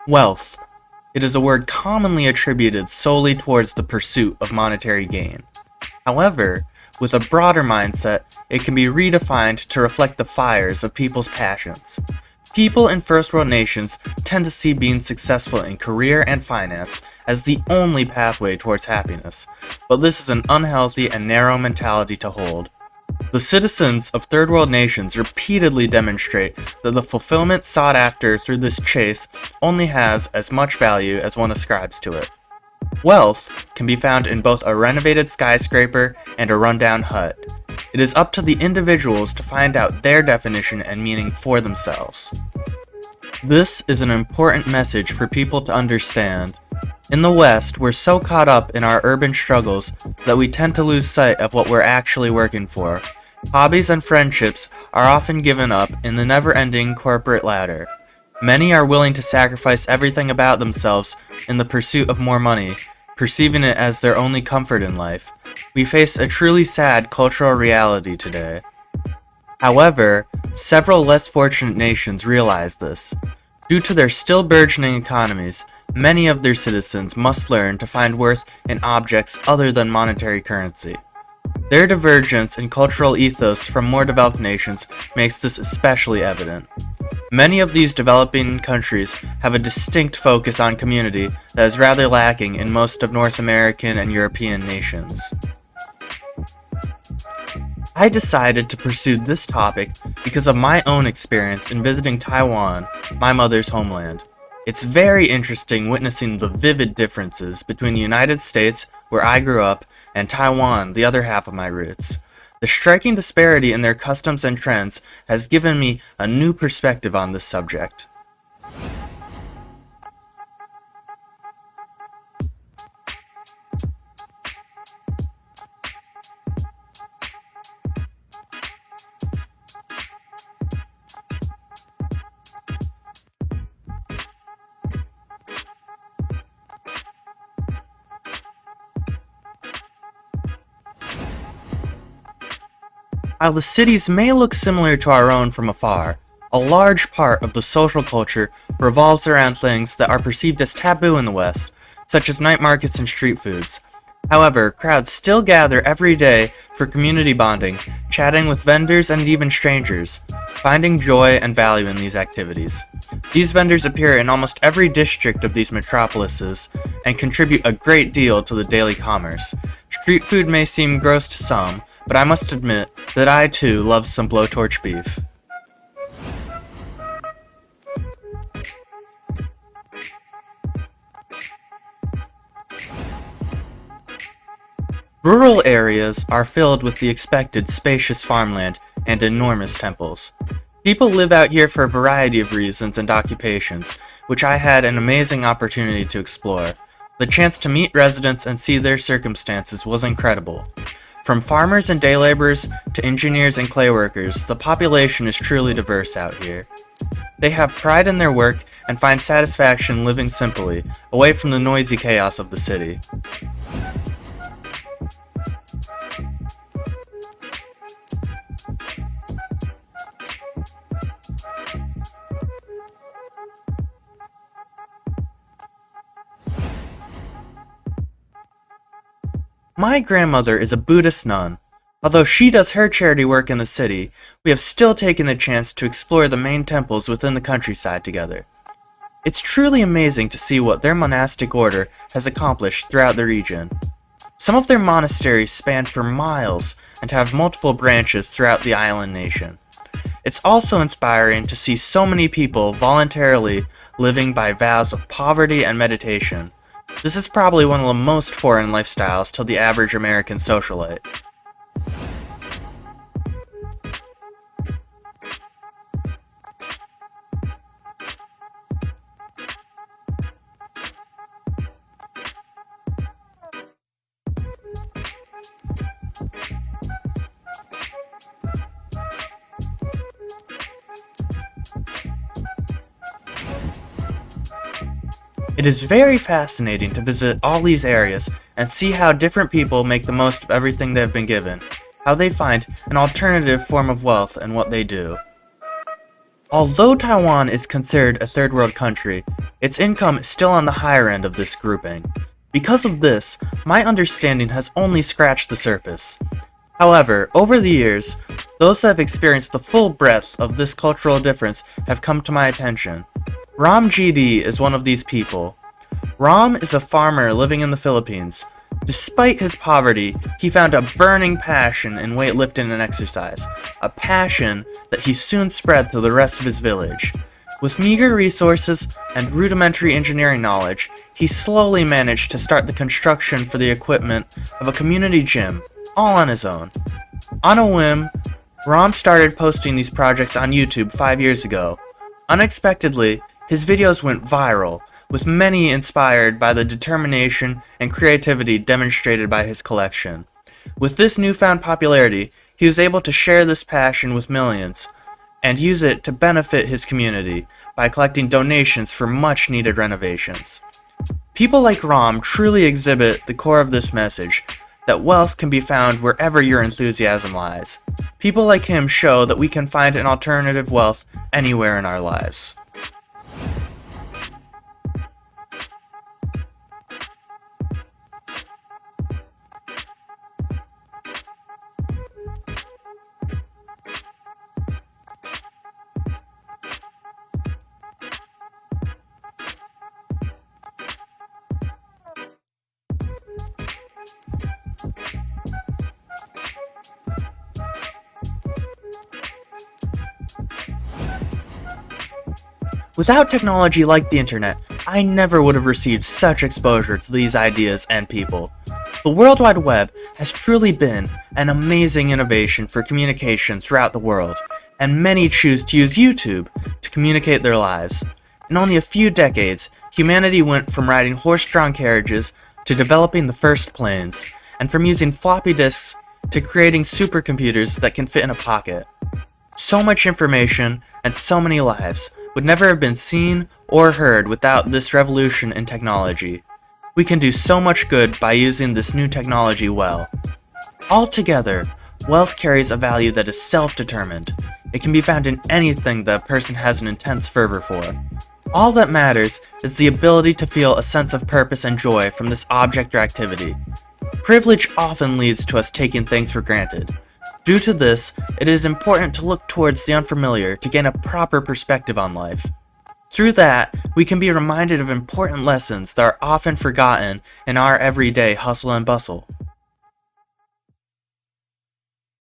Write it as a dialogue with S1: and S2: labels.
S1: Wealth. It is a word commonly attributed solely towards the pursuit of monetary gain. However, with a broader mindset, it can be redefined to reflect the fires of people's passions. People in first world nations tend to see being successful in career and finance as the only pathway towards happiness, but this is an unhealthy and narrow mentality to hold. The citizens of third world nations repeatedly demonstrate that the fulfillment sought after through this chase only has as much value as one ascribes to it. Wealth can be found in both a renovated skyscraper and a rundown hut. It is up to the individuals to find out their definition and meaning for themselves. This is an important message for people to understand. In the West, we're so caught up in our urban struggles that we tend to lose sight of what we're actually working for. Hobbies and friendships are often given up in the never-ending corporate ladder. Many are willing to sacrifice everything about themselves in the pursuit of more money, perceiving it as their only comfort in life. We face a truly sad cultural reality today. However, several less fortunate nations realize this. Due to their still burgeoning economies, many of their citizens must learn to find worth in objects other than monetary currency. Their divergence in cultural ethos from more developed nations makes this especially evident. Many of these developing countries have a distinct focus on community that is rather lacking in most of North American and European nations. I decided to pursue this topic because of my own experience in visiting Taiwan, my mother's homeland. It's very interesting witnessing the vivid differences between the United States, where I grew up, and Taiwan, the other half of my roots. The striking disparity in their customs and trends has given me a new perspective on this subject. While the cities may look similar to our own from afar, a large part of the social culture revolves around things that are perceived as taboo in the West, such as night markets and street foods. However, crowds still gather every day for community bonding, chatting with vendors and even strangers, finding joy and value in these activities. These vendors appear in almost every district of these metropolises and contribute a great deal to the daily commerce. Street food may seem gross to some, but I must admit that I too love some blowtorch beef. Rural areas are filled with the expected spacious farmland and enormous temples. People live out here for a variety of reasons and occupations, which I had an amazing opportunity to explore. The chance to meet residents and see their circumstances was incredible. From farmers and day laborers to engineers and clay workers, the population is truly diverse out here. They have pride in their work and find satisfaction living simply, away from the noisy chaos of the city. My grandmother is a Buddhist nun. Although she does her charity work in the city, we have still taken the chance to explore the main temples within the countryside together. It's truly amazing to see what their monastic order has accomplished throughout the region. Some of their monasteries span for miles and have multiple branches throughout the island nation. It's also inspiring to see so many people voluntarily living by vows of poverty and meditation. This is probably one of the most foreign lifestyles to the average American socialite. It is very fascinating to visit all these areas and see how different people make the most of everything they have been given, how they find an alternative form of wealth in what they do. Although Taiwan is considered a third world country, its income is still on the higher end of this grouping. Because of this, my understanding has only scratched the surface. However, over the years, those that have experienced the full breadth of this cultural difference have come to my attention. Ram GD is one of these people. Ram is a farmer living in the Philippines. Despite his poverty, he found a burning passion in weightlifting and exercise, a passion that he soon spread to the rest of his village. With meager resources and rudimentary engineering knowledge, he slowly managed to start the construction for the equipment of a community gym, all on his own. On a whim, Ram started posting these projects on YouTube 5 years ago. Unexpectedly, his videos went viral, with many inspired by the determination and creativity demonstrated by his collection. With this newfound popularity, he was able to share this passion with millions, and use it to benefit his community by collecting donations for much needed renovations. People like Ram truly exhibit the core of this message, that wealth can be found wherever your enthusiasm lies. People like him show that we can find an alternative wealth anywhere in our lives. Without technology like the internet, I never would have received such exposure to these ideas and people. The World Wide Web has truly been an amazing innovation for communication throughout the world, and many choose to use YouTube to communicate their lives. In only a few decades, humanity went from riding horse-drawn carriages to developing the first planes, and from using floppy disks to creating supercomputers that can fit in a pocket. So much information and so many lives would never have been seen or heard without this revolution in technology. We can do so much good by using this new technology well. Altogether, wealth carries a value that is self-determined. It can be found in anything that a person has an intense fervor for. All that matters is the ability to feel a sense of purpose and joy from this object or activity. Privilege often leads to us taking things for granted. Due to this, it is important to look towards the unfamiliar to gain a proper perspective on life. Through that, we can be reminded of important lessons that are often forgotten in our everyday hustle and bustle.